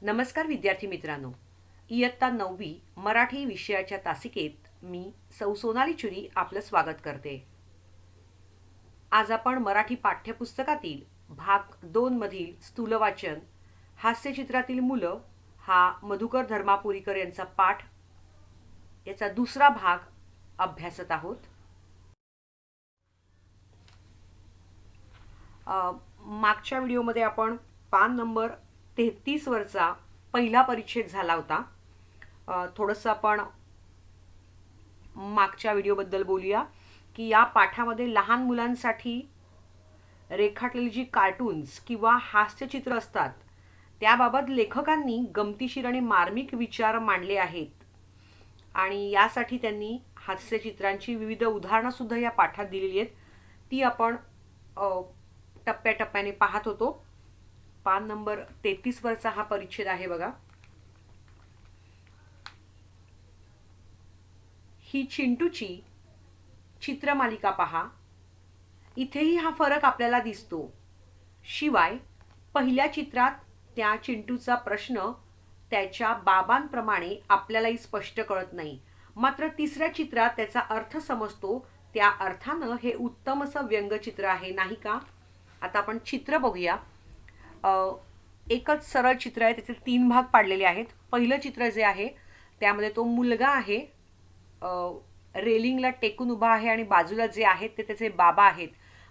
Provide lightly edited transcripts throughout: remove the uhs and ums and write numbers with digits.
नमस्कार विद्यार्थी मित्रांनो. इयत्ता 9वी मराठी विषयाच्या तासिकेत मी सौ सोनाली चुरी आपलं स्वागत करते. आज आपण मराठी पाठ्यपुस्तकातील भाग 2 मधील स्थूलवाचन हास्यचित्रातील मुलं हा मधुकर धर्मापुरीकर यांचा पाठ याचा दुसरा भाग अभ्यासत आहोत. मागच्या व्हिडिओमध्ये आपण पान नंबर 33 वरचा पहिला परिच्छेद झाला होता. थोडंसं आपण मागच्या व्हिडिओबद्दल बोलूया की या पाठामध्ये लहान मुलांसाठी रेखाटलेली जी कार्टून्स किंवा हास्यचित्र असतात त्याबाबत लेखकांनी गमतीशीर आणि मार्मिक विचार मांडले आहेत आणि यासाठी त्यांनी हास्यचित्रांची विविध उदाहरणं सुद्धा या पाठात दिलेली आहेत. ती आपण टप्प्याटप्प्याने पाहत होतो. पान नंबर 33 वरचा हा परिच्छेद आहे बघा. ही चिंटूची चित्रमालिका पहा. इथेही हा फरक आपल्याला दिसतो. शिवाय पहिल्या चित्रात त्या चिंटूचा प्रश्न त्याच्या बाबांप्रमाणे आपल्यालाही स्पष्ट कळत नाही, मात्र तिसऱ्या चित्रात त्याचा अर्थ समजतो. त्या अर्थानं हे उत्तम असं व्यंगचित्र आहे, नाही का? आता आपण चित्र बघूया. एकच सरळ चित्र आहे, त्याचे 3 भाग पाडलेले आहेत. पहिलं चित्र जे आहे त्यामध्ये तो मुलगा आहे, रेलिंगला टेकून उभा आहे आणि बाजूला जे आहेत ते त्याचे बाबा आहेत.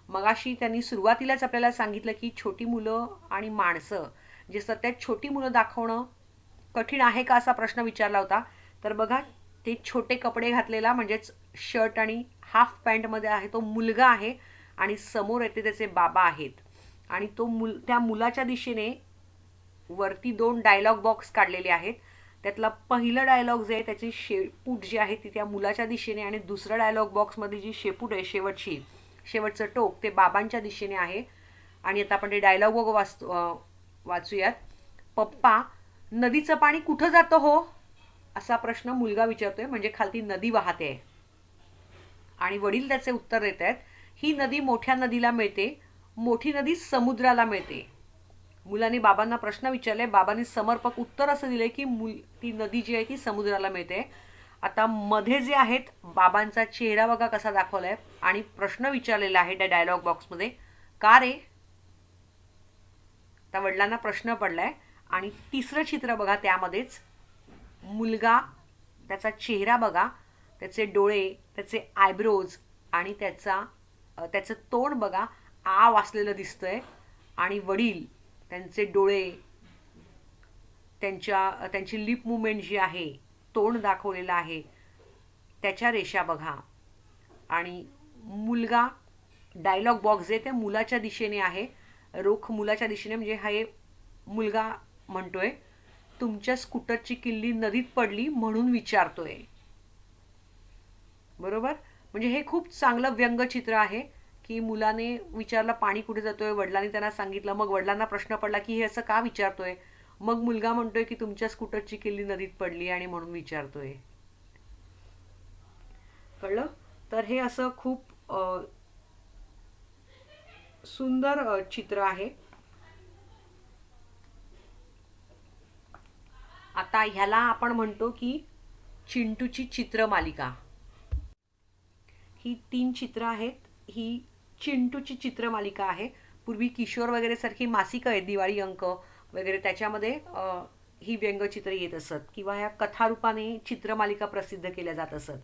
मगाशी त्यांनी सुरुवातीलाच आपल्याला सांगितलं की छोटी मुलं आणि माणसं जे सतत छोटी मुलं दाखवणं कठीण आहे का असा प्रश्न विचारला होता. तर बघा, ते छोटे कपडे घातलेला म्हणजेच शर्ट आणि हाफ पॅन्टमध्ये आहे तो मुलगा आहे आणि समोर येते त्याचे बाबा आहेत. आणि त्या मुलाच्या दिशेने वरती 2 डायलॉग बॉक्स काढलेले आहेत. त्यातला पहिलं डायलॉग जे आहे त्याची शेपूट जी आहे ती त्या मुलाच्या दिशेने आणि दुसऱ्या डायलॉग बॉक्समध्ये जी शेपूट आहे शेवटचं टोक ते बाबांच्या दिशेने आहे. आणि आता आपण ते डायलॉग वाचूयात. पप्पा, नदीचं पाणी कुठं जातं हो, असा प्रश्न मुलगा विचारतोय, म्हणजे खालती नदी वाहते आणि वडील त्याचे उत्तर देत आहेत, ही नदी मोठ्या नदीला मिळते, मोठी नदी समुद्राला मिळते. मुलाने बाबांना प्रश्न विचारले, बाबांनी समर्पक उत्तर असं दिले की ती नदी जी आहे ती समुद्राला मिळते. आता मध्ये जे आहेत बाबांचा चेहरा बघा कसा दाखवलाय आणि प्रश्न विचारलेला आहे त्या डायलॉग बॉक्समध्ये, का रे? त्या वडिलांना प्रश्न पडलाय. आणि तिसरं चित्र बघा, त्यामध्येच मुलगा, त्याचा चेहरा बघा, त्याचे डोळे, त्याचे आयब्रोज आणि त्याचं तोंड बघा वाचलेलं दिसतंय. आणि वडील, त्यांचे डोळे, त्यांची लिप मुवमेंट जी आहे, तोंड दाखवलेलं आहे, त्याच्या रेषा बघा. आणि मुलगा, डायलॉग बॉक्स जे ते मुलाच्या दिशेने आहे, रोख मुलाच्या दिशेने, म्हणजे हा मुलगा म्हणतोय, तुमच्या स्कूटरची किल्ली नदीत पडली म्हणून विचारतोय. बरोबर? म्हणजे हे खूप चांगलं व्यंगचित्र आहे की मुलाने विचारलं पाणी कुठे जातोय, वडिलांनी त्यांना सांगितलं, मग वडिलांना प्रश्न पडला की हे असं का विचारतोय, मग मुलगा म्हणतोय की तुमच्या स्कूटरची किल्ली नदीत पडली आणि म्हणून विचारतोय. कळलं? तर हे असं खूप सुंदर चित्र आहे. आता ह्याला आपण म्हणतो की चिंटूची चित्रमालिका. ही 3 चित्र आहेत. ही चिंटूची चित्रमालिका आहे. पूर्वी किशोर वगैरे सारखी मासिकं आहेत, दिवाळी अंक वगैरे, त्याच्यामध्ये ही व्यंगचित्र येत असत किंवा ह्या कथारूपाने चित्रमालिका प्रसिद्ध केल्या जात असत.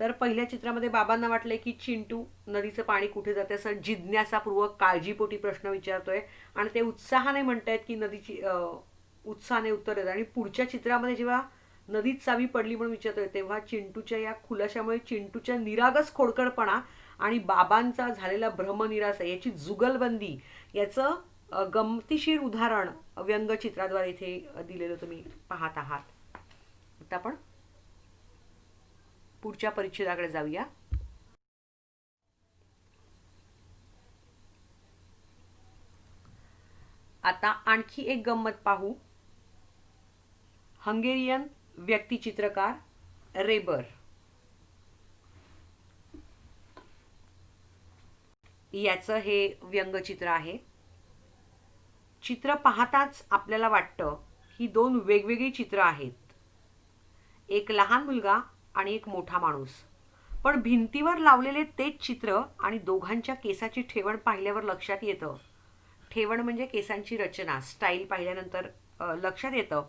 तर पहिल्या चित्रामध्ये बाबांना वाटले की चिंटू नदीचं पाणी कुठे जाते असं जिज्ञासापूर्वक काळजीपोटी प्रश्न विचारतोय आणि ते उत्साहाने म्हणतायत की नदीची उत्साहाने उत्तर देत. आणि पुढच्या चित्रामध्ये जेव्हा नदीत चावी पडली म्हणून विचारतोय तेव्हा चिंटूच्या या खुलाशामुळे चिंटूच्या निरागस खोडकरपणा आणि बाबांचा झालेला भ्रमनिरासा याची जुगलबंदी याचं गमतीशीर उदाहरण व्यंगचित्राद्वारे इथे दिलेलं तुम्ही पाहत आहात. आता आपण पुढच्या परिच्छेदाकडे जाऊया. आता आणखी एक गंमत पाहू. हंगेरियन व्यक्तिचित्रकार रेबर याचं हे व्यंगचित्र आहे. चित्र पाहताच आपल्याला वाटतं ही दोन वेगवेगळी चित्र आहेत. एक लहान मुलगा आणि एक मोठा माणूस. पण भिंतीवर लावलेले तेच चित्र आणि दोघांच्या केसाची ठेवण पाहिल्यावर लक्षात येतं, ठेवण म्हणजे केसांची रचना, स्टाईल पाहिल्यानंतर लक्षात येतं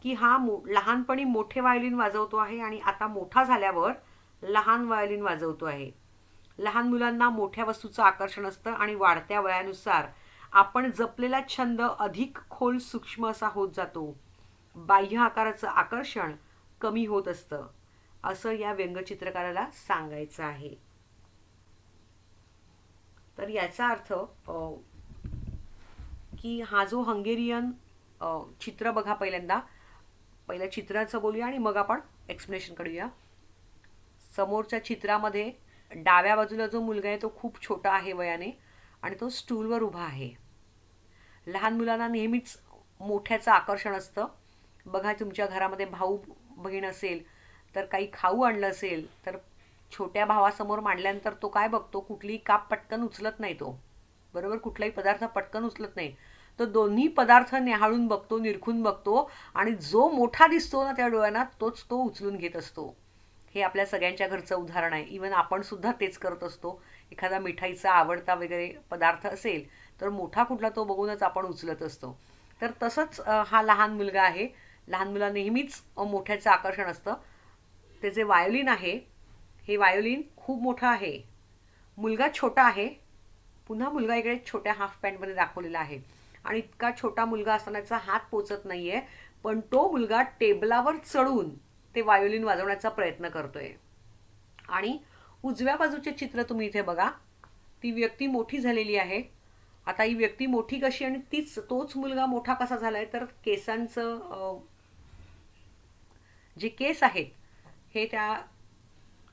की हा लहानपणी मोठे व्हायोलिन वाजवतो आहे आणि आता मोठा झाल्यावर लहान व्हायोलिन वाजवतो आहे. लहान मुलांना मोठ्या वस्तूचं आकर्षण असतं आणि वाढत्या वयानुसार आपण जपलेला छंद अधिक खोल सूक्ष्म असा होत जातो. बाह्य आकाराचं आकर्षण कमी होत असतं, असं या व्यंगचित्रकाराला सांगायचं आहे. तर याचा अर्थ की हा जो हंगेरियन चित्र बघा, पहिल्या चित्राचं बोलूया आणि मग आपण एक्सप्लेनेशन करूया. समोरच्या चित्रामध्ये डाव्या बाजूला जो मुलगा आहे तो खूप छोटा आहे वयाने आणि तो स्टूलवर उभा आहे. लहान मुलांना नेहमीच मोठ्याचं आकर्षण असतं. बघा, तुमच्या घरामध्ये भाऊ बहीण असेल तर काही खाऊ आणलं असेल तर छोट्या भावासमोर मांडल्यानंतर तो काय बघतो, कुठलीही काप पटकन उचलत नाही तो, बरोबर, कुठलाही पदार्थ पटकन उचलत नाही. तो दोन्ही पदार्थ निहाळून बघतो, निरखून बघतो आणि जो मोठा दिसतो ना त्या डोळ्यांना तोच तो उचलून घेत असतो. हे आपल्या सगळ्यांच्या घरचं उदाहरण आहे. इवन आपण सुद्धा तेच करत असतो. एखादा मिठाईचा आवडता वगैरे पदार्थ असेल तर मोठा कुठला तो बघूनच आपण उचलत असतो. तर तसंच हा लहान मुलगा आहे. लहान मुला नेहमीच मोठ्याचं आकर्षण असतं. ते जे व्हायोलिन आहे, हे व्हायोलिन खूप मोठं आहे. मुलगा छोटा आहे. पुन्हा मुलगा इकडे छोट्या हाफ पॅन्टमध्ये दाखवलेला आहे आणि इतका छोटा मुलगा असतानाचा हात पोचत नाहीये, पण तो मुलगा टेबलावर चढून ते व्हायोलिन वाजवण्याचा प्रयत्न करतोय. आणि उजव्या बाजूचे चित्र तुम्ही इथे बघा. ती व्यक्ती मोठी झालेली आहे. आता ही व्यक्ती मोठी कशी आणि तोच मुलगा मोठा कसा झालाय, तर केसांचं जे केस आहेत हे त्या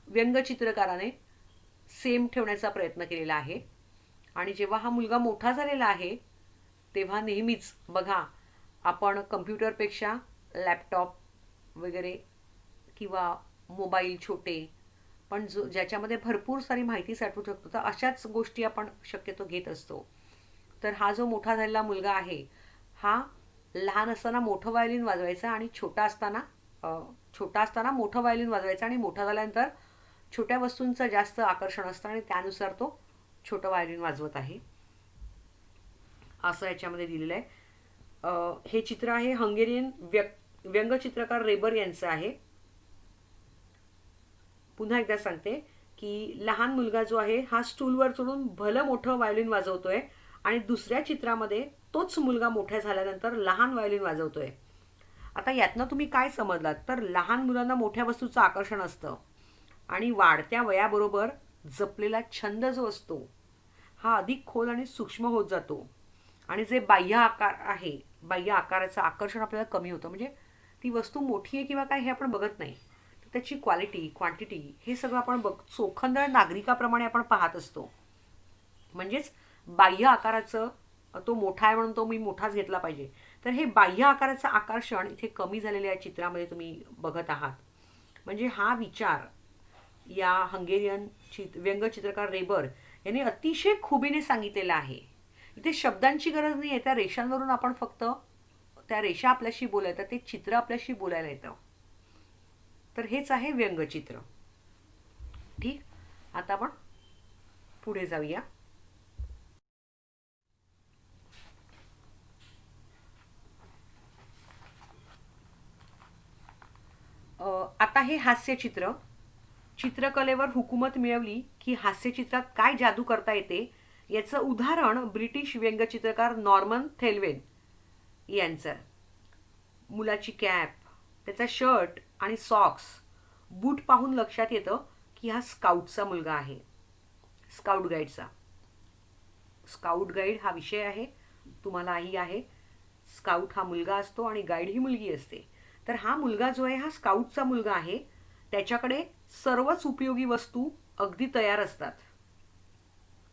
व्यंगचित्रकाराने सेम ठेवण्याचा प्रयत्न केलेला आहे. आणि जेव्हा हा मुलगा मोठा झालेला आहे तेव्हा नेहमीच बघा, आपण कम्प्युटरपेक्षा लॅपटॉप वगैरे किंवा मोबाईल छोटे पण ज्याच्यामध्ये भरपूर सारी माहिती साठवू शकतो, तर अशाच गोष्टी आपण शक्यतो घेत असतो. तर हा जो मोठा झालेला मुलगा आहे हा लहान असताना मोठं व्हायोलिन वाजवायचा आणि छोटा असताना मोठं व्हायोलिन वाजवायचा आणि मोठा झाल्यानंतर छोट्या वस्तूंचं जास्त आकर्षण असतं आणि त्यानुसार तो छोटं व्हायोलिन वाजवत आहे, असं याच्यामध्ये दिलेलं आहे. हे चित्र आहे हंगेरियन व्यंगचित्रकार रेबर यांचं आहे. पुन्हा एकदा सांगते की लहान मुलगा जो आहे हा स्टूलवर चढून भलं मोठं व्हायोलिन वाजवतोय आणि दुसऱ्या चित्रामध्ये तोच मुलगा मोठ्या झाल्यानंतर लहान व्हायोलिन वाजवतोय. आता यातनं तुम्ही काय समजलात, तर लहान मुलांना मोठ्या वस्तूचं आकर्षण असतं आणि वाढत्या वयाबरोबर जपलेला छंद जो असतो हा अधिक खोल आणि सूक्ष्म होत जातो आणि जे बाह्य आकार आहे, बाह्य आकाराचं आकर्षण आपल्याला कमी होतं. म्हणजे ती वस्तू मोठी आहे किंवा काय हे आपण बघत नाही, तर त्याची क्वालिटी, क्वांटिटी हे सगळं आपण चोखंदळ नागरिकाप्रमाणे आपण पाहत असतो. म्हणजेच बाह्य आकाराचं तो मोठा आहे म्हणून तो मी मोठाच घेतला पाहिजे, तर हे बाह्य आकाराचं आकर्षण इथे कमी झालेल्या या चित्रामध्ये तुम्ही बघत आहात. म्हणजे हा विचार या हंगेरियन व्यंगचित्रकार रेबर यांनी अतिशय खुबीने सांगितलेला आहे. इथे शब्दांची गरज नाही आहे, त्या रेषांवरून आपण फक्त त्या रेषा आपल्याशी बोलायचं, ते चित्र आपल्याशी बोलायला येतं. तर हेच आहे व्यंगचित्र. ठीक, आता आपण पुढे जाऊया. आता हे हास्यचित्र. चित्रकलेवर हुकूमत मिळवली की हास्यचित्रात काय जादू करता येते याचं उदाहरण ब्रिटिश व्यंगचित्रकार नॉर्मन थेलवेन यांचं. मुलाची कॅप, त्याचा शर्ट आणि सॉक्स, बूट पाहून लक्षात येतं की हा स्काउटचा मुलगा आहे, स्काउट गाईडचा. स्काउट गाईड हा विषय आहे, तुम्हालाही आहे. स्काउट हा मुलगा असतो आणि गाईड ही मुलगी असते. तर हा मुलगा जो आहे हा स्काउटचा मुलगा आहे. त्याच्याकडे सर्वच उपयोगी वस्तू अगदी तयार असतात.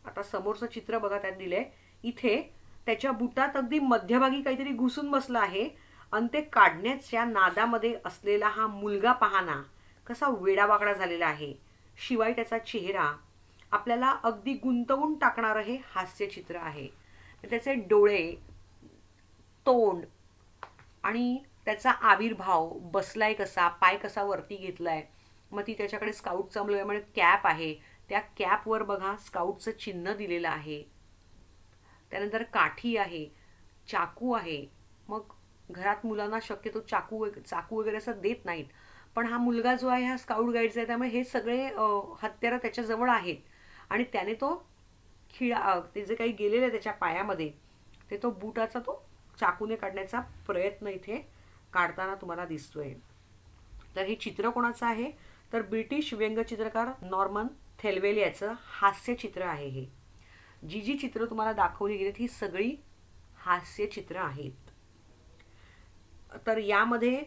आता समोरचं चित्र बघा, त्यात दिलंय इथे त्याच्या बुटात अगदी मध्यभागी काहीतरी घुसून बसलं आहे आणि ते काढण्याच्या नादामध्ये असलेला हा मुलगा पाहना कसा वेडावाकडा झालेला आहे. शिवाय त्याचा चेहरा आपल्याला अगदी गुंतवून टाकणारं हे हास्यचित्र आहे. त्याचे डोळे तोंड आणि त्याचा आविर्भाव, बसलाय कसा, पाय कसा वरती घेतलाय. मग ती त्याच्याकडे स्काउटचा मुलगा कॅप आहे, त्या कॅपवर बघा स्काउटचं चिन्ह दिलेलं आहे. त्यानंतर काठी आहे, चाकू आहे. मग घरात मुलांना शक्यतो चाकू वगैरे असं देत नाहीत, पण हा मुलगा जो आहे हा स्काउट गाईडचा आहे, त्यामुळे हे सगळे हत्यारं त्याच्याजवळ आहेत. आणि त्याने तो ते जे काही गेलेलं आहे त्याच्या पायामध्ये, ते तो बुटाचा तो चाकूने काढण्याचा प्रयत्न इथे काढताना तुम्हाला दिसतोय. तर हे चित्र कोणाचं आहे, तर ब्रिटिश व्यंगचित्रकार नॉर्मन थेलवेल याचं हास्यचित्र आहे हे. जी जी चित्र तुम्हाला दाखवली गेलीत ही सगळी हास्यचित्र आहेत. तर यामध्ये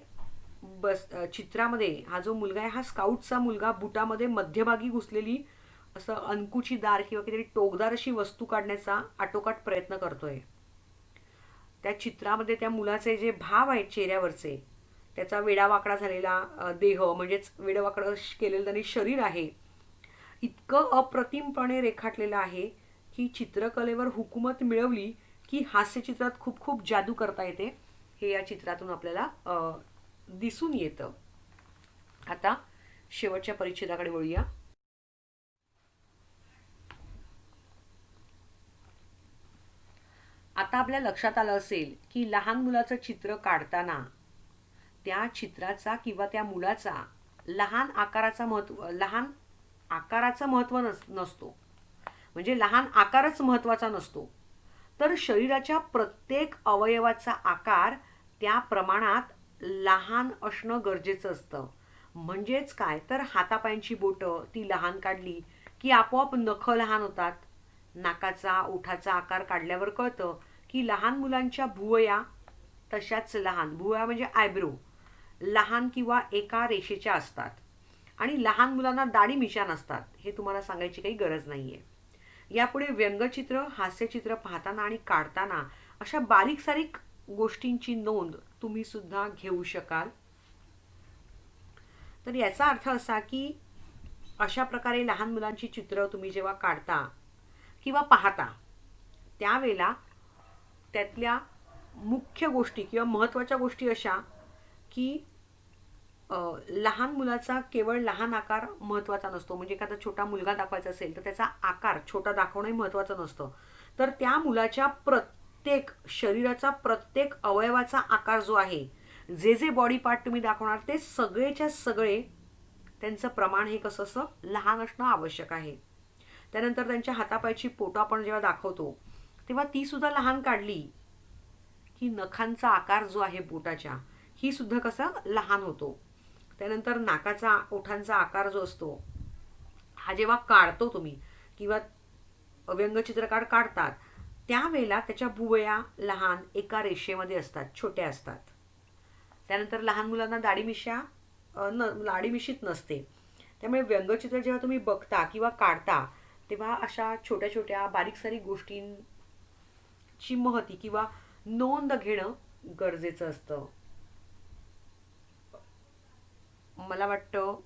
चित्रामध्ये हा जो मुलगा आहे हा स्काउटचा मुलगा बुटामध्ये मध्यभागी घुसलेली असं अंकुचीदार किंवा काहीतरी टोकदार अशी वस्तू काढण्याचा आटोकाट प्रयत्न करतोय. त्या चित्रामध्ये त्या मुलाचे जे भाव आहेत चेहऱ्यावरचे, त्याचा वेडावाकडा झालेला देह म्हणजेच वेडावाकडं केलेलं त्यांनी शरीर आहे, इतकं अप्रतिमपणे रेखाटलेलं आहे की चित्रकलेवर हुकूमत मिळवली की हास्यचित्रात खूप खूप जादू करता येते, हे या चित्रातून आपल्याला दिसून येतं. आता शेवटच्या परिच्छेदाकडे वळूया. आता आपल्या लक्षात आलं असेल की लहान मुलाचं चित्र काढताना त्या चित्राचा किंवा त्या मुलाचा लहान आकाराचं महत्व नसतो, म्हणजे लहान आकारच महत्वाचा नसतो, तर शरीराच्या प्रत्येक अवयवाचा आकार त्या प्रमाणात लहान असणं गरजेचं असतं. म्हणजेच काय, तर हातापायांची बोटं ती लहान काढली की आपोआप नखं लहान होतात. नाकाचा ओठाचा आकार काढल्यावर कळतं की लहान मुलांच्या भुवया तशाच लहान, भुवया म्हणजे आयब्रो, लहान किंवा एका रेषेच्या असतात. आणि लहान मुलांना दाढी मिशा नसतात, हे तुम्हाला सांगायची काही गरज नाहीये. यापुढे व्यंगचित्र, हास्यचित्र पाहताना आणि काढताना अशा बारीक सारीक गोष्टींची नोंद तुम्ही सुद्धा घेऊ शकाल. तर याचा अर्थ असा की अशा प्रकारे लहान मुलांची चित्र तुम्ही जेव्हा काढता किंवा पाहता, त्यावेळेला त्यातल्या मुख्य गोष्टी किंवा महत्त्वाच्या गोष्टी अशा की लहान मुलाचा केवळ लहान आकार महत्त्वाचा नसतो. म्हणजे एखादा छोटा मुलगा दाखवायचा असेल तर त्याचा आकार छोटा दाखवणंही महत्त्वाचं नसतं, तर त्या मुलाच्या प्रत्येक शरीराचा प्रत्येक अवयवाचा आकार जो आहे, जे जे बॉडी पार्ट तुम्ही दाखवणार ते सगळेच्या सगळे त्यांचं प्रमाण हे कसं असं लहान असणं आवश्यक आहे. त्यानंतर त्यांच्या हातापायची पोटं आपण जेव्हा दाखवतो तेव्हा ती सुद्धा लहान काढली की नखांचा आकार जो आहे बोटाच्या, ही सुद्धा कसा लहान होतो. त्यानंतर नाकाचा ओठांचा आकार जो असतो हा जेव्हा काढतो तुम्ही किंवा व्यंगचित्रकार काढतात, त्यावेळेला त्याच्या भुवया लहान एका रेषेमध्ये असतात, छोट्या असतात. त्यानंतर लहान मुलांना दाढी मिशीत नसते. त्यामुळे व्यंगचित्र जेव्हा तुम्ही बघता किंवा काढता तेव्हा अशा छोट्या छोट्या बारीक सारीक गोष्टींची महती किंवा नोंद घेणं गरजेचं असतं. मला वाटतं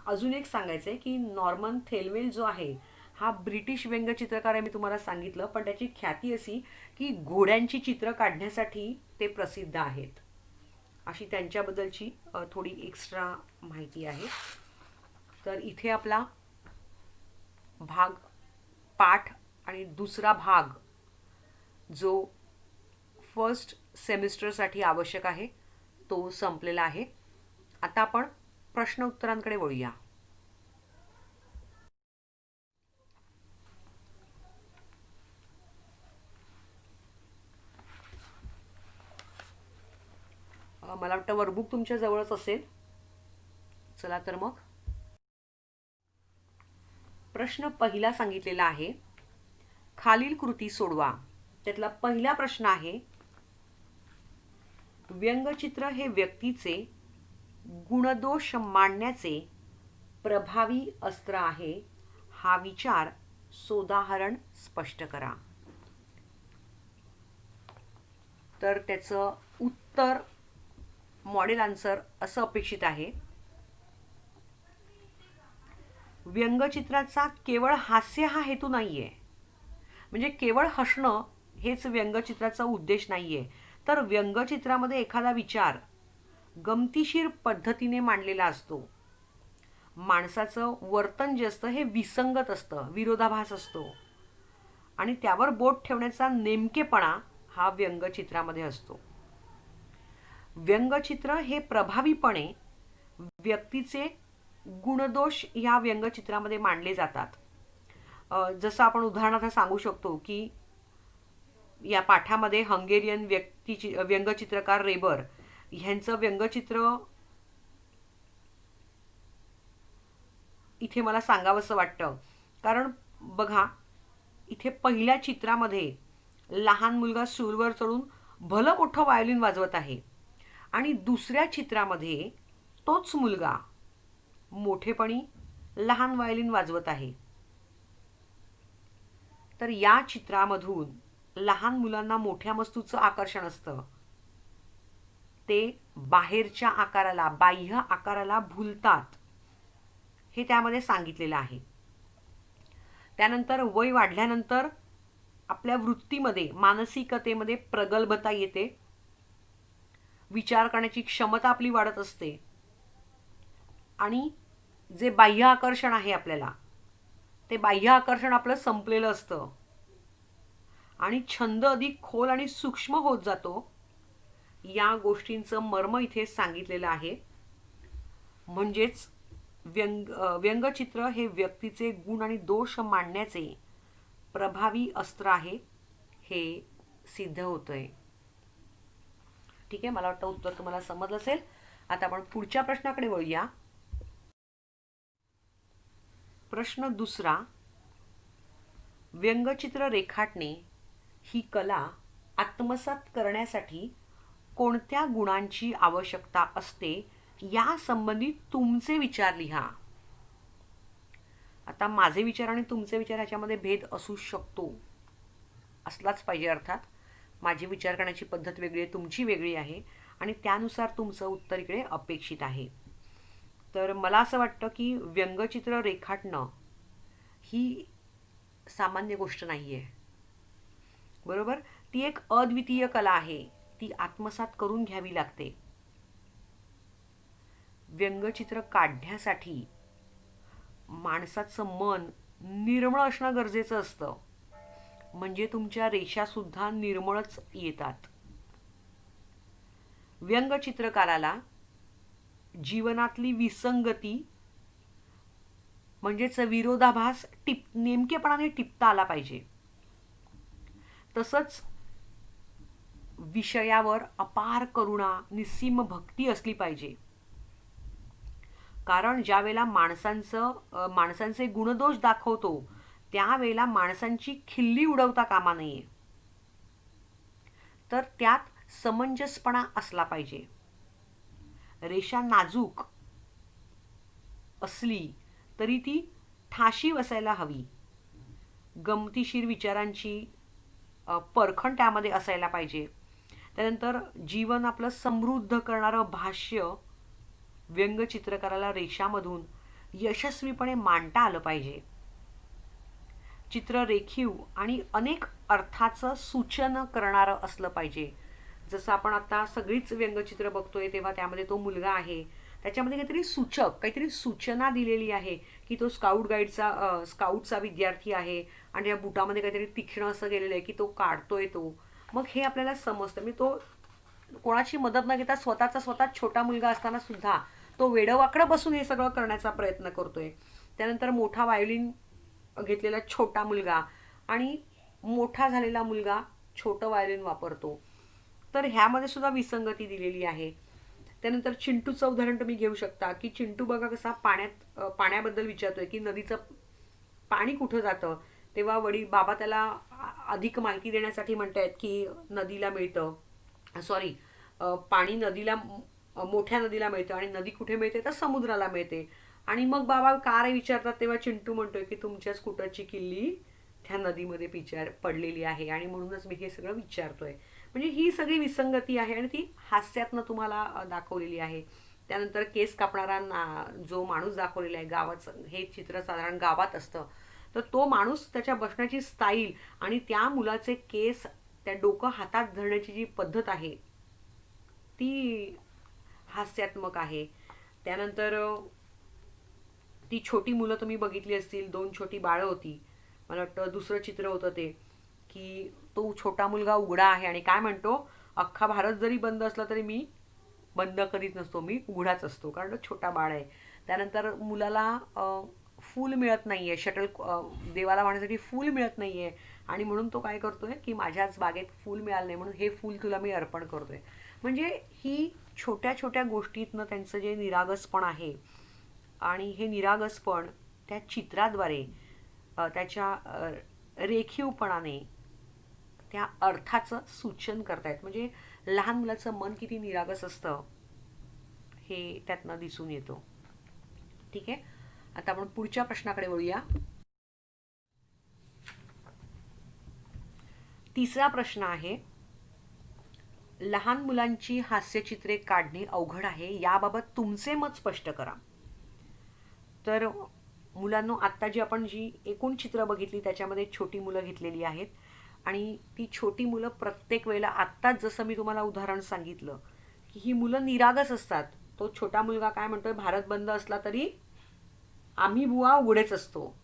अजून एक सांगायचं आहे की नॉर्मन थेलवेल जो आहे हा ब्रिटिश व्यंगचित्रकार आहे, मी तुम्हाला सांगितलं, पण त्याची ख्याती अशी की घोड्यांची चित्र काढण्यासाठी ते प्रसिद्ध आहेत. अशी त्यांच्याबद्दलची थोडी एक्स्ट्रा माहिती आहे. तर इथे आपला पाठ आणि दुसरा भाग जो फर्स्ट सेमिस्टरसाठी आवश्यक आहे तो संपलेला आहे. आता आपण प्रश्न उत्तरांकडे वळूया. मला वाटतं वर्कबुक तुमच्या जवळच असेल. चला तर मग प्रश्न पहिला सांगितलेला आहे, खालील कृती सोडवा. त्यातला पहिला प्रश्न आहे, व्यंगचित्र हे व्यक्तीचे गुणदोष मांडण्याचे प्रभावी अस्त्र आहे. हा विचार सोदाहरण स्पष्ट करा. तर त्याचं उत्तर मॉडेल आन्सर असं अपेक्षित आहे, व्यंगचित्राचा केवळ हास्य हा हेतू नाहीये. म्हणजे केवळ हसणं हेच व्यंगचित्राचा उद्देश नाहीये. तर व्यंगचित्रामध्ये एखादा विचार गमतीशीर पद्धतीने मांडलेला असतो. माणसाचं वर्तन जे असतं हे विसंगत असतं, विरोधाभास असतो आणि त्यावर बोट ठेवण्याचा नेमकेपणा हा व्यंगचित्रामध्ये असतो. व्यंगचित्र हे प्रभावीपणे व्यक्तीचे गुणदोष या व्यंगचित्रामध्ये मांडले जातात. जसं आपण उदाहरणार्थ सांगू शकतो की या पाठामध्ये हंगेरियन व्यंगचित्रकार रेबर ह्यांचं व्यंगचित्र इथे मला सांगावंसं वाटतं. कारण बघा, इथे पहिल्या चित्रामध्ये लहान मुलगा स्टूलवर चढून भलं मोठं व्हायोलिन वाजवत आहे आणि दुसऱ्या चित्रामध्ये तोच मुलगा मोठेपणी लहान व्हायोलिन वाजवत आहे. तर या चित्रामधून लहान मुलांना मोठ्या वस्तूचं आकर्षण असतं. ते बाहेरच्या आकाराला, बाह्य आकाराला भुलतात, हे त्यामध्ये सांगितलेलं आहे. त्यानंतर वय वाढल्यानंतर आपल्या वृत्तीमध्ये, मानसिकतेमध्ये प्रगल्भता येते. विचार करण्याची क्षमता आपली वाढत असते आणि जे बाह्य आकर्षण आहे आपल्याला, ते बाह्य आकर्षण आपलं संपलेलं असतं आणि छंद अधिक खोल आणि सूक्ष्म होत जातो. या गोष्टींचं मर्म इथे सांगितलेलं आहे. म्हणजेच व्यंगचित्र हे व्यक्तीचे गुण आणि दोष मांडण्याचे प्रभावी अस्त्र आहे, हे सिद्ध होतंय. ठीक आहे, मला वाटतं उत्तर तुम्हाला समजलं असेल. आता आपण पुढच्या प्रश्नाकडे वळूया. प्रश्न दुसरा, व्यंगचित्र रेखाटणे ही कला आत्मसात करण्यासाठी कोणत्या गुणांची आवश्यकता असते या संबंधी तुमचे विचार लिहा. आता माझे विचार आणि तुमचे विचार ह्याच्यामध्ये भेद असू शकतो, असलाच पाहिजे. अर्थात माझी विचार करण्याची पद्धत वेगळी आहे, तुमची वेगळी आहे आणि त्यानुसार तुमचं उत्तर इकडे अपेक्षित आहे. तर मला असं वाटतं की व्यंगचित्र रेखाटणं ही सामान्य गोष्ट नाही आहे, बरोबर. ती एक अद्वितीय कला आहे, ती आत्मसात करून घ्यावी लागते. व्यंगचित्र काढण्यासाठी माणसाचं मन निर्मळ असणं गरजेचं असतं, म्हणजे तुमच्या रेषा सुद्धा निर्मळच येतात. व्यंगचित्रकाराला जीवनातली विसंगती म्हणजेच विरोधाभास नेमकेपणाने टिपता आला पाहिजे. तसंच विषयावर अपार करुणा, निस्सीम भक्ती असली पाहिजे. कारण ज्या वेळेला माणसांचे गुणदोष दाखवतो त्यावेळेला माणसांची खिल्ली उडवता कामा नये. तर त्यात समंजसपणा असला पाहिजे. रेषा नाजूक असली तरी ती ठाशी बसायला हवी. गमतीशीर विचारांची परखण त्यामध्ये असायला पाहिजे. त्यानंतर जीवन आपलं समृद्ध करणारं भाष्य व्यंगचित्रकाराला रेषामधून यशस्वीपणे मांडता आलं पाहिजे. चित्र रेखीव आणि अनेक अर्थाचं सूचन करणारं असलं पाहिजे. जसं आपण आता सगळीच व्यंगचित्र बघतोय तेव्हा त्यामध्ये तो मुलगा आहे, त्याच्यामध्ये काहीतरी सूचक, काहीतरी सूचना दिलेली आहे की तो स्काउटचा विद्यार्थी आहे आणि या बुटामध्ये काहीतरी तीक्ष्ण असं गेलेलं आहे की तो काढतोय तो. मग हे आपल्याला समजतं. मी तो कोणाची मदत न घेता स्वतः छोटा मुलगा असताना सुद्धा तो वेडवाकडं बसून हे सगळं करण्याचा प्रयत्न करतोय. त्यानंतर मोठा व्हायोलिन घेतलेला छोटा मुलगा आणि मोठा झालेला मुलगा छोटं व्हायोलिन वापरतो. तर ह्यामध्ये सुद्धा विसंगती दिलेली आहे. त्यानंतर चिंटूचं उदाहरण तुम्ही घेऊ शकता की चिंटू बघा कसा पाण्याबद्दल विचारतोय की नदीचं पाणी कुठं जातं, तेव्हा बाबा त्याला अधिक माहिती देण्यासाठी म्हणतायत की नदीला मिळतं, पाणी नदीला, मोठ्या नदीला मिळतं आणि नदी कुठे मिळते तर समुद्राला मिळते. आणि मग बाबा का रे विचारतात तेव्हा चिंटू म्हणतोय की तुमच्या स्कूटरची किल्ली त्या नदीमध्ये पडलेली आहे आणि म्हणूनच मी हे सगळं विचारतोय. म्हणजे ही सगळी विसंगती आहे आणि ती हास्यातनं तुम्हाला दाखवलेली आहे. त्यानंतर केस कापणारा जो माणूस दाखवलेला आहे, गावाचं हे चित्र साधारण गावात असतं, तर तो माणूस त्याच्या बसण्याची स्टाईल आणि त्या मुलाचे केस त्या डोकं हातात धरण्याची जी पद्धत आहे ती हास्यात्मक आहे. त्यानंतर ती छोटी मुलं तुम्ही बघितली असतील, दोन छोटी बाळं होती. मला वाटतं दुसरं चित्र होतं ते, की तो छोटा मुलगा उघडा आहे आणि काय म्हणतो, अख्खा भारत जरी बंद असला तरी मी बंद कधीच नसतो, मी उघडाच असतो, कारण तो छोटा बाळ आहे. त्यानंतर मुलाला फूल मिळत नाहीये, देवाला वाहण्यासाठी फूल मिळत नाहीये आणि म्हणून तो काय करतोय, की माझ्याच बागेत फूल मिळालं नाही म्हणून हे फूल तुला मी अर्पण करतोय. म्हणजे ही छोट्या छोट्या गोष्टीतनं त्यांचं जे निरागसपण आहे आणि हे निरागसपण त्या चित्राद्वारे त्याच्या रेखीवपणाने त्या अर्थाचं सूचन करतायत. म्हणजे लहान मुलाचं मन किती निरागस असतं हे त्यातनं दिसून येतो. ठीक आहे, आता आपण पुढच्या प्रश्नाकडे वळूया. तिसरा प्रश्न आहे, लहान मुलांची हास्यचित्रे काढणे अवघड आहे, याबाबत तुमचे मत स्पष्ट करा. तर मुलांनो, आत्ता जी एकूण चित्र बघितली त्याच्यामध्ये छोटी मुलं घेतलेली आहेत आणि ती छोटी मुलं प्रत्येक वेळेला, आत्ताच जसं मी तुम्हाला उदाहरण सांगितलं की ही मुलं निरागस असतात. तो छोटा मुलगा काय म्हणतोय, भारत बंद असला तरी आम्ही बुवा उघडेच असतो,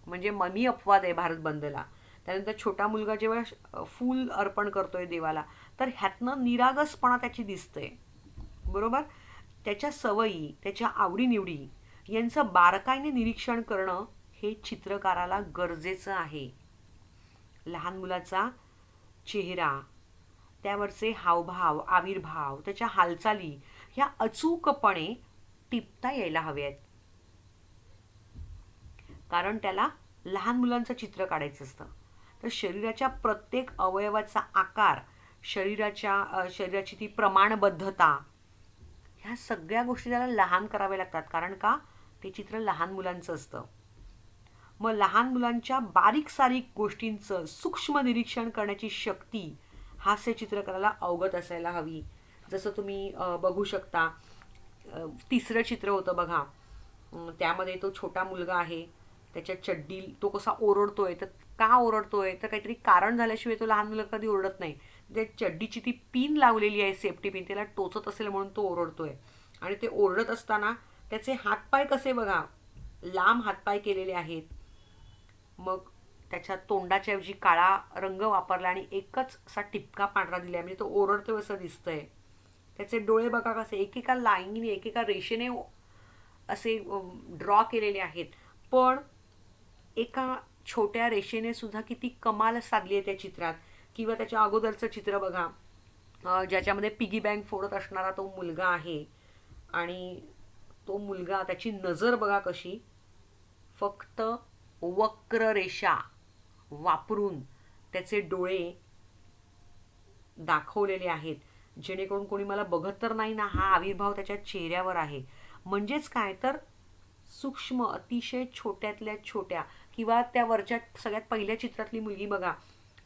म्हणजे ममी अपवाद आहे भारत बंदला. त्यानंतर छोटा मुलगा जेव्हा फूल अर्पण करतोय देवाला, तर ह्यातनं निरागसपणा त्याची दिसतंय. बरोबर, त्याच्या सवयी, त्याच्या आवडीनिवडी यांचं बारकाईने निरीक्षण करणं हे चित्रकाराला गरजेचं आहे. लहान मुलाचा चेहरा, त्यावरचे हावभाव, आविर्भाव, त्याच्या हालचाली ह्या अचूकपणे टिपता यायला हव्यात, कारण त्याला लहान मुलांचं चित्र काढायचं असतं. तर शरीराच्या प्रत्येक अवयवाचा आकार, शरीराची ती प्रमाणबद्धता, ह्या सगळ्या गोष्टी त्याला लहान कराव्या लागतात. कारण का, ते चित्र लहान मुलांचं असतं. मग लहान मुलांच्या बारीक सारीक गोष्टींचं सूक्ष्म निरीक्षण करण्याची शक्ती हास्य चित्रकाराला अवगत असायला हवी. जसं तुम्ही बघू शकता, तिसरं चित्र होतं बघा, त्यामध्ये तो छोटा मुलगा आहे, त्याच्या चड्डी, तो कसा ओरडतोय, तर का ओरडतोय, तर काहीतरी कारण झाल्याशिवाय तो लहान मुलं कधी ओरडत नाही. त्या चड्डीची ती पिन लावलेली आहे, सेफ्टी पिन, त्याला टोचत असेल म्हणून तो ओरडतोय. आणि ते ओरडत असताना त्याचे हातपाय कसे बघा, लांब हातपाय केलेले आहेत. मग त्याच्या तोंडाच्या ऐवजी काळा रंग वापरला आणि एकच असा टिपका पांढरा दिलाय, म्हणजे तो ओरडतोय असं दिसतंय. त्याचे डोळे बघा कसे एकेका लाईनीने, एकेका रेषेने असे ड्रॉ केलेले आहेत, पण एका छोट्या रेषेने सुद्धा किती कमाल साधली आहे त्या चित्रात. किंवा त्याच्या अगोदरचं चित्र बघा, ज्याच्यामध्ये पिगी बँक फोडत असणारा तो मुलगा आहे आणि तो मुलगा, त्याची नजर बघा कशी, फक्त वक्र रेषा वापरून त्याचे डोळे दाखवलेले आहेत, जेणेकरून कोणी मला बघत तर नाही ना, हा आविर्भाव त्याच्या चेहऱ्यावर आहे. म्हणजेच काय तर सूक्ष्म, अतिशय छोट्यातल्या छोट्या, किंवा त्या वरच्या सगळ्यात पहिल्या चित्रातली मुलगी बघा,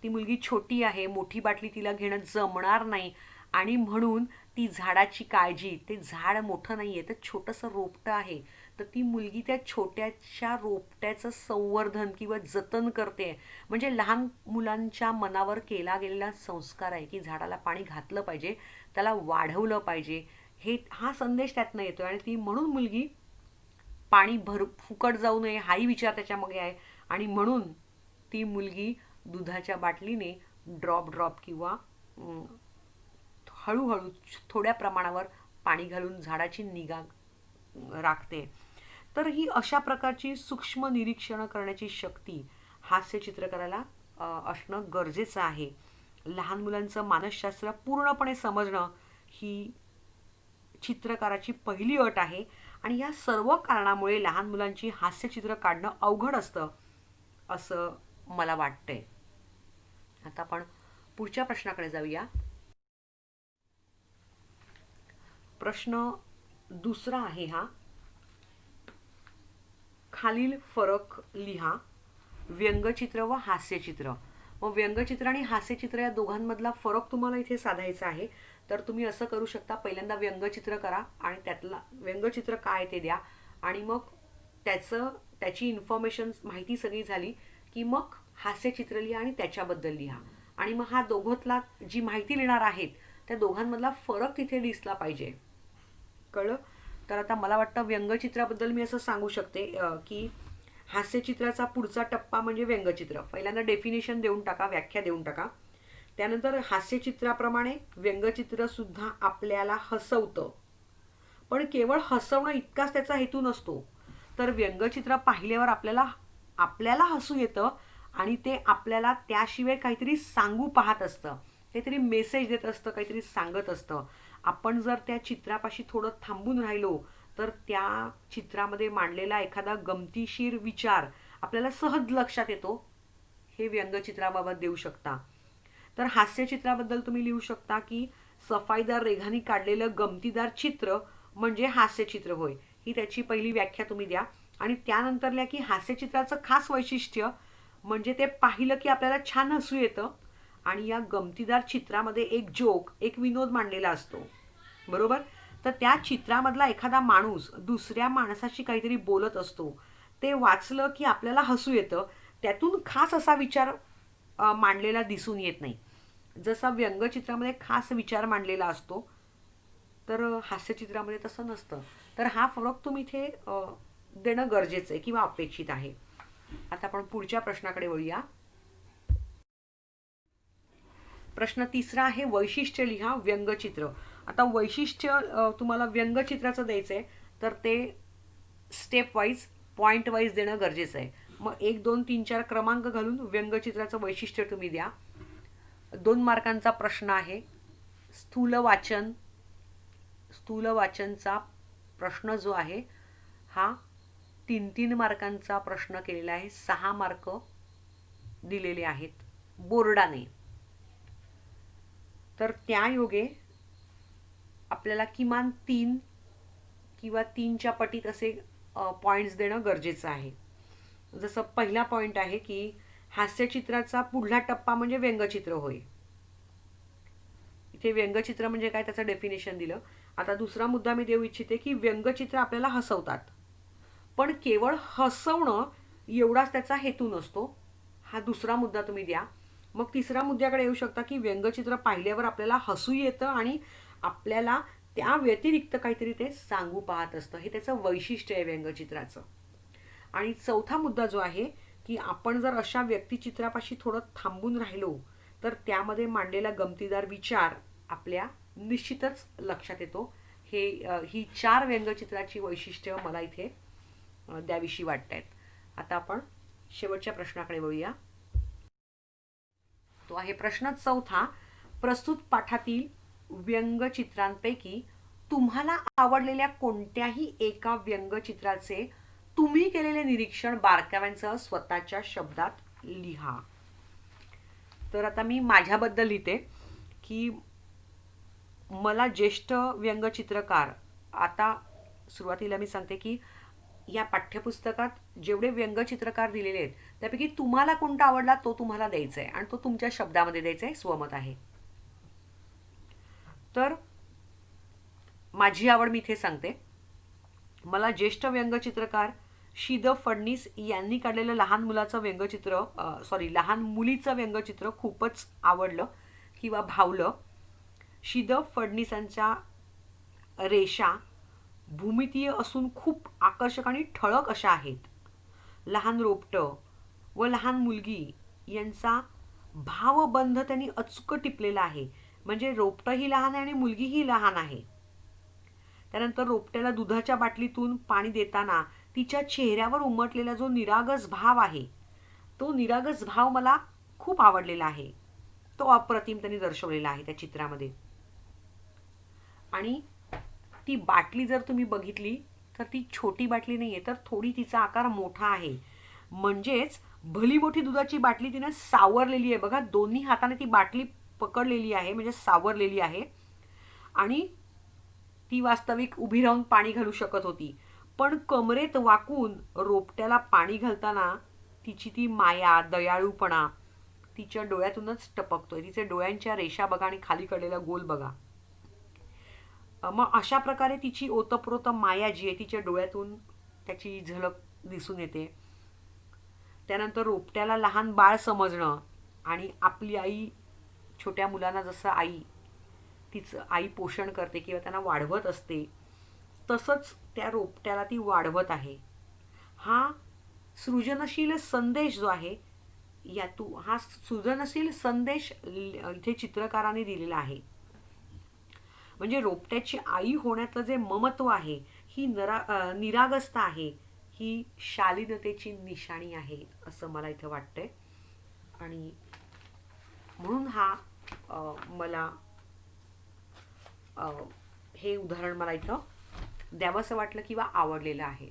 ती मुलगी छोटी आहे, मोठी बाटली तिला घेणं जमणार नाही आणि म्हणून ती झाडाची काळजी, ते झाड मोठं नाहीये तर छोटंसं रोपटं आहे, तर ती मुलगी त्या छोट्याशा रोपट्याचं संवर्धन किंवा जतन करते. म्हणजे लहान मुलांच्या मनावर केला गेलेला संस्कार आहे की झाडाला पाणी घातलं पाहिजे, त्याला वाढवलं पाहिजे, हा संदेश त्यातनं येतोय. आणि ती म्हणून मुलगी पाणी फुकट जाऊ नये हाही विचार त्याच्यामागे आहे, आणि म्हणून ती मुलगी दुधाच्या बाटलीने ड्रॉप ड्रॉप किंवा हळूहळू थोड्या प्रमाणावर पाणी घालून झाडाची निगा राखते. तर ही अशा प्रकारची सूक्ष्म निरीक्षण करण्याची शक्ती हास्य चित्रकाराला असणं गरजेचं आहे. लहान मुलांचं मानसशास्त्र पूर्णपणे समजणं ही चित्रकाराची पहिली अट आहे. आणि या सर्व कारणामुळे लहान मुलांची हास्यचित्र काढणं अवघड असतं असं मला वाटतंय. आता आपण पुढच्या प्रश्नाकडे जाऊया. प्रश्न दुसरा आहे हा, खालील फरक लिहा, व्यंगचित्र व हास्यचित्र. मग व्यंगचित्र आणि हास्यचित्र या दोघांमधला फरक तुम्हाला इथे साधायचा आहे. तर तुम्ही असं करू शकता, पहिल्यांदा व्यंगचित्र करा आणि त्यातला व्यंगचित्र काय ते द्या, आणि मग त्याची इन्फॉर्मेशन, माहिती सगळी झाली की मग हास्यचित्र लिहा आणि त्याच्याबद्दल लिहा. आणि मग हा दोघांतला जी माहिती लिहिणार आहेत त्या दोघांमधला फरक तिथे दिसला पाहिजे. कळलं? तर आता मला वाटतं व्यंगचित्राबद्दल मी असं सांगू शकते की हास्यचित्राचा पुढचा टप्पा म्हणजे व्यंगचित्र. पहिल्यांदा डेफिनेशन देऊन टाका, व्याख्या देऊन टाका. त्यानंतर हास्यचित्राप्रमाणे व्यंगचित्र सुद्धा आपल्याला हसवतं, पण केवळ हसवणं इतकाच त्याचा हेतू नसतो. तर व्यंगचित्र पाहिल्यावर आपल्याला आपल्याला हसू येतं आणि ते आपल्याला त्याशिवाय काहीतरी सांगू पाहत असतं, काहीतरी मेसेज देत असतं, काहीतरी सांगत असतं. आपण जर त्या चित्रापाशी थोडं थांबून राहिलो तर त्या चित्रामध्ये मांडलेला एखादा गमतीशीर विचार आपल्याला सहज लक्षात येतो. हे व्यंगचित्राबाबत देऊ शकता. तर हास्यचित्राबद्दल तुम्ही लिहू शकता की सफाईदार रेघांनी काढलेलं गमतीदार चित्र म्हणजे हास्यचित्र होय. ही त्याची पहिली व्याख्या तुम्ही द्या. आणि त्यानंतरल्या की हास्यचित्राचं खास वैशिष्ट्य म्हणजे ते पाहिलं की आपल्याला छान हसू येतं आणि या गमतीदार चित्रामध्ये एक जोक, एक विनोद मांडलेला असतो. बरोबर? तर त्या चित्रामधला एखादा माणूस दुसऱ्या माणसाशी काहीतरी बोलत असतो. ते वाचलं की आपल्याला हसू येतं. त्यातून खास असा विचार मांडलेला दिसून येत नाही. जसा व्यंगचित्रामध्ये खास विचार मांडलेला असतो, तर हास्यचित्रामध्ये तसं नसतं. तर हा फरक तुम्ही इथे देणं गरजेचं आहे किंवा अपेक्षित आहे. आता आपण पुढच्या प्रश्नाकडे वळूया. प्रश्न तिसरा आहे वैशिष्ट्य लिहा व्यंगचित्र. आता वैशिष्ट्य तुम्हाला व्यंगचित्राचं द्यायचं आहे तर ते स्टेप वाईज, पॉईंट वाईज देणं गरजेचं आहे. मग 1, 2, 3, 4 क्रमांक घालून व्यंगचित्राचं वैशिष्ट्य तुम्ही द्या. 2 मार्कांचा प्रश्न आहे. स्थूल वाचनचा प्रश्न जो आहे हा 3-3 मार्कांचा प्रश्न केलेला आहे. 6 मार्क दिलेले आहेत बोर्डाने. तर त्या योगे आपल्याला किमान 3 किंवा 3च्या पटीत असे पॉईंट्स देणं गरजेचं आहे. जसं पहिला पॉईंट आहे की हास्यचित्राचा पुढला टप्पा म्हणजे व्यंगचित्र होय. इथे व्यंगचित्र म्हणजे काय त्याचं डेफिनेशन दिलं. आता दुसरा मुद्दा मी देऊ इच्छिते की व्यंगचित्र आपल्याला हसवतात, पण केवळ हसवणं एवढाच त्याचा हेतू नसतो. हा दुसरा मुद्दा तुम्ही द्या. मग तिसऱ्या मुद्द्याकडे येऊ शकता की व्यंगचित्र पाहिल्यावर आपल्याला हसू येतं आणि आपल्याला त्या व्यतिरिक्त काहीतरी ते सांगू पाहत असतं. हे त्याचं वैशिष्ट्य आहे व्यंगचित्राचं. आणि चौथा मुद्दा जो आहे की आपण जर अशा व्यक्तिचित्रापाशी थोडं थांबून राहिलो तर त्यामध्ये मांडलेला गमतीदार विचार आपल्या निश्चितच लक्षात येतो. ही 4 व्यंगचित्राची वैशिष्ट्य मला इथे द्यावीशी वाटतायत. आता आपण शेवटच्या प्रश्नाकडे वळूया. तो आहे प्रश्न चौथा. प्रस्तुत पाठातील व्यंगचित्रांपैकी तुम्हाला आवडलेल्या कोणत्याही एका व्यंगचित्राचे तुम्ही केलेले निरीक्षण बारकाव्यांसह स्वतःच्या शब्दात लिहा. तर आता मी माझ्याबद्दल लिहिते की मला ज्येष्ठ व्यंगचित्रकार, आता सुरुवातीला मी सांगते की या पाठ्यपुस्तकात जेवढे व्यंगचित्रकार दिलेले आहेत त्यापैकी तुम्हाला कोणता आवडला तो तुम्हाला द्यायचा आहे आणि तो तुमच्या शब्दामध्ये द्यायचा आहे. स्वमत आहे. तर माझी आवड मी इथे सांगते. मला ज्येष्ठ व्यंगचित्रकार श्री द. फडणीस यांनी काढलेलं लहान मुलीचं व्यंगचित्र खूपच आवडलं किंवा भावलं. श्री द. फडणीसांच्या रेषा भूमितीय असून खूप आकर्षक आणि ठळक अशा आहेत. लहान रोपटं व लहान मुलगी यांचा भावबंध त्यांनी अचूक टिपलेला आहे. म्हणजे रोपटंही लहान आहे आणि मुलगीही लहान आहे. त्यानंतर रोपट्याला दुधाच्या बाटलीतून पाणी देताना तिच्या चेहऱ्यावर उमटलेला जो निरागस भाव आहे, तो निरागस भाव मला खूप आवडलेला आहे. तो अप्रतिम त्यांनी दर्शवलेला आहे त्या चित्रामध्ये. आणि ती बाटली जर तुम्ही बघितली तर ती छोटी बाटली नाहीये, तर थोडी तिचा आकार मोठा आहे. म्हणजेच भली मोठी दुधाची बाटली तिने सावरलेली आहे. बघा, दोन्ही हाताने ती बाटली पकडलेली आहे, म्हणजे सावरलेली आहे. आणि ती वास्तविक उभी राहून पाणी घालू शकत होती, पण कमरेत वाकून रोपट्याला पाणी घालताना तिची ती माया, दयाळूपणा तिच्या डोळ्यातूनच टपकतोय. तिचे डोळ्यांच्या रेषा बघा आणि खाली काढलेला गोल बघा. मग अशा प्रकारे तिची ओतप्रोत माया जी आहे तिच्या डोळ्यातून त्याची झलक दिसून येते. त्यानंतर रोपट्याला लहान बाळ समजणं आणि आपली आई छोट्या मुलांना जसं तिचं आई पोषण करते किंवा त्यांना वाढवत असते, तसंच त्या रोपट्याला ती वाढवत आहे. हा सृजनशील संदेश जो आहे, हा सृजनशील संदेश इथे चित्रकाराने दिलेला आहे. म्हणजे रोपट्याची आई होण्याचं जे ममत्व आहे, ही निरागसता आहे, ही शालीनतेची निशाणी आहे असं मला इथं वाटतंय. आणि म्हणून मला हे उदाहरण मला इथं द्यावंसं वाटलं किंवा आवडलेलं आहे.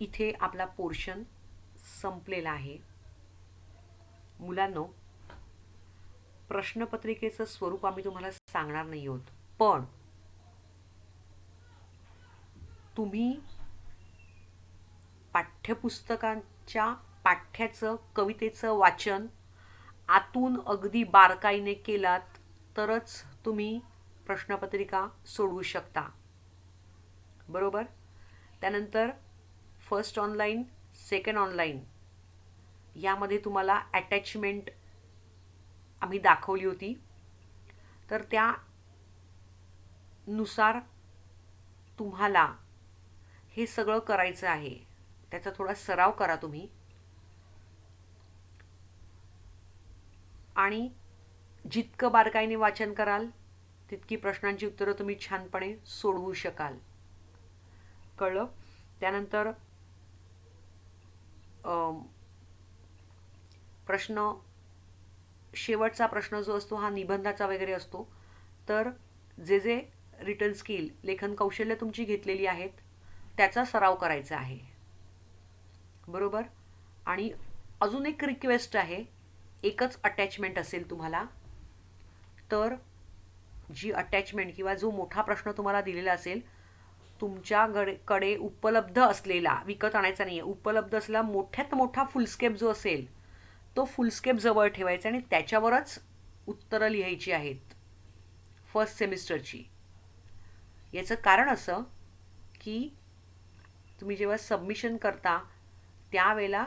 इथे आपला पोर्शन संपलेला आहे. मुलांनो, प्रश्नपत्रिकेचं स्वरूप आम्ही तुम्हाला सांगणार नाही आहोत, पण तुम्ही पाठ्यपुस्तकांच्या पाठ्याचं कवितेचं वाचन आतून अगदी बारकाईने केलात तरच तुम्ही प्रश्नपत्रिका सोडवू शकता. बरोबर. त्यानंतर फर्स्ट ऑनलाईन, सेकंड ऑनलाईन यामध्ये तुम्हाला अटॅचमेंट आम्ही दाखवली होती. तर त्यानुसार तुम्हाला हे सगळं करायचं आहे. त्याचा थोडा सराव करा तुम्ही. आणि जितकं बारकाईने वाचन कराल तितकी प्रश्नांची उत्तरं तुम्ही छानपणे सोडवू शकाल. कळलं. त्यानंतर शेवटचा प्रश्न जो असतो हा निबंधाचा वगैरे असतो. तर जे रिटन स्किल, लेखन कौशल्य तुमची घेतलेली आहेत त्याचा सराव करायचा आहे. बरोबर. आणि अजून एक रिक्वेस्ट आहे, एकच अटॅचमेंट असेल तुम्हाला, तर जी अटॅचमेंट किंवा जो मोठा प्रश्न तुम्हाला दिलेला असेल, तुमच्याकडे उपलब्ध असलेला, विकत आणायचा नाही आहे, उपलब्ध असलेला मोठ्यात मोठा फुलस्केप जो असेल तो फुलस्केप जवळ ठेवायचा आणि त्याच्यावरच उत्तरं लिहायची आहेत फर्स्ट सेमिस्टरची. याचं कारण असं की तुम्ही जेव्हा सबमिशन करता त्यावेळेला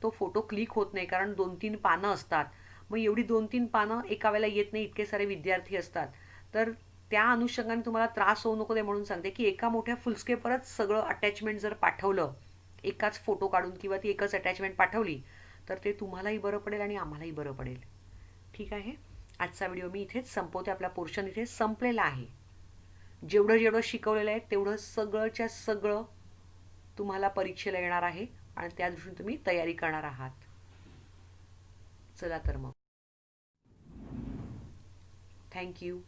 तो फोटो क्लिक होत नाही, कारण 2-3 पानं असतात. मग एवढी 2-3 पानं एका वेळेला येत नाही, इतके सारे विद्यार्थी असतात. तर त्या अनुषंगाने तुम्हाला त्रास होऊ नको दे म्हणून सांगते की एका मोठ्या फुलस्केपवरच सगळं अटॅचमेंट जर पाठवलं, एकाच फोटो काढून किंवा ती एकच अटॅचमेंट पाठवली, तर ते तुम्हालाही बरं पडेल आणि आम्हालाही बरं पडेल. ठीक आहे. आजचा व्हिडिओ मी इथेच संपवते. आपला पोर्शन इथे संपलेला आहे. जेवढं शिकवलेलं आहे तेवढं सगळंच्या सगळं तुम्हाला परीक्षेला येणार आहे आणि त्या दृष्टीने तुम्ही तयारी करणार आहात. चला तर मग. थँक्यू.